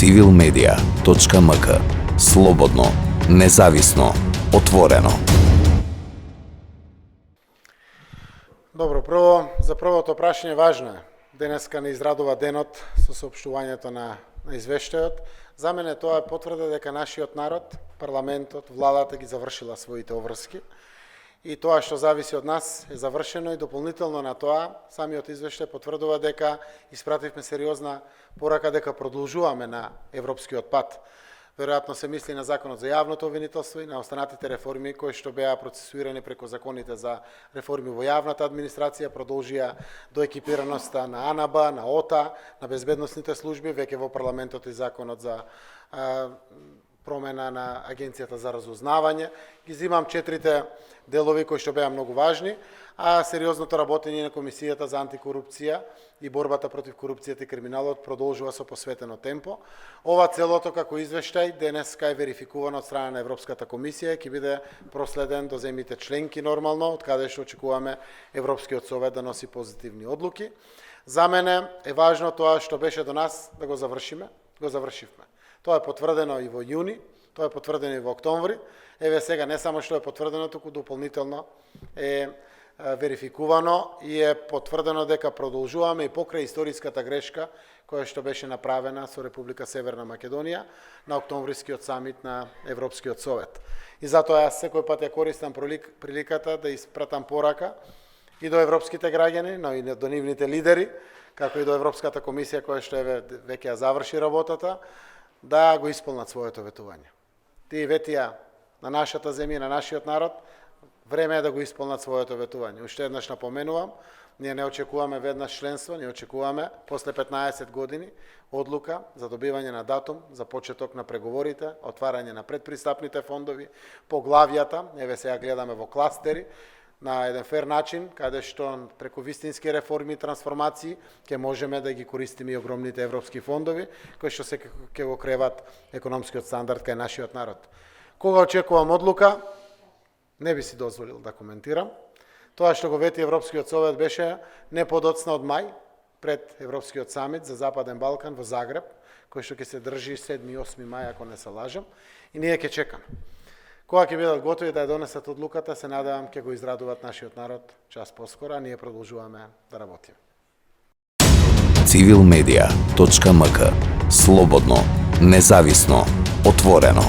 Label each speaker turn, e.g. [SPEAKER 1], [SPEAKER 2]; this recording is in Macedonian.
[SPEAKER 1] civilmedia.mk. Slobodno, независно, отворено.
[SPEAKER 2] Добро, прво, за првото прашање важно е. Денеска не израдува денот со соопштувањето на извештајот. За мене тоа е потврда дека нашиот народ, парламентот, владата ги завршила своите обврски и тоа што зависи од нас е завршено и дополнително на тоа самиот извештај потврдува дека испративме сериозна порака дека продолжуваме на европскиот пат. Веројатно се мисли на законот за јавното обвинителство и на останатите реформи кои што беа процесуирани преку законите за реформи во јавната администрација, продолжија до екипираноста на АНАБ, на ОТА, на безбедносните служби, веќе во парламентот и законот за промена на Агенцијата за разузнавање. Ги зимам четирите делови кои што беа многу важни, а сериозното работење на Комисијата за антикорупција и борбата против корупцијата и криминалот продолжува со посветено темпо. Ова целото како извештај денеска е верификувано од страна на Европската комисија, ќе биде проследен до земјите членки нормално, од каде што очекуваме Европскиот совет да носи позитивни одлуки. За мене е важно тоа што беше до нас да го завршиме, го завршивме. Тоа е потврдено и во јуни, тоа е потврдено и во октомври. Еве сега не само што е потврдено, туку дополнително е верификувано и е потврдено дека продолжуваме и покрај историската грешка која што беше направена со Република Северна Македонија на октомврискиот самит на Европскиот совет. И затоа јас секој пат ја користам приликата да испратам порака и до европските граѓани, но и до нивните лидери, како и до Европската комисија која што веќе ја заврши работата, да го исполнат своето ветување. Тие ветија на нашата земја, на нашиот народ, време е да го исполнат своето ветување. Уште еднаш напоменувам, ние не очекуваме веднаш членство, ние очекуваме после 15 години одлука за добивање на датум за почеток на преговорите, отварање на предпристапните фондови, поглавјата, еве сега гледаме во кластери, на еден фер начин, каде што преку вистински реформи и трансформации ќе можеме да ги користиме и огромните европски фондови, кои што се ќе го креват економскиот стандард кај нашиот народ. Кога очекувам одлука, не би си дозволил да коментирам. Тоа што го вети Европскиот совет беше не подоцна од мај, пред Европскиот самит за Западен Балкан во Загреб, кој што ќе се држи 7 и 8 мај, ако не се лажам, и ние ќе чекаме. Кога ќе бидат готови да ја донесат одлуката, се надевам ќе го израдуваат нашиот народ час поскоро, а ние продолжуваме да работиме.
[SPEAKER 1] civilmedia.mk. Slobodno, независно, отворено.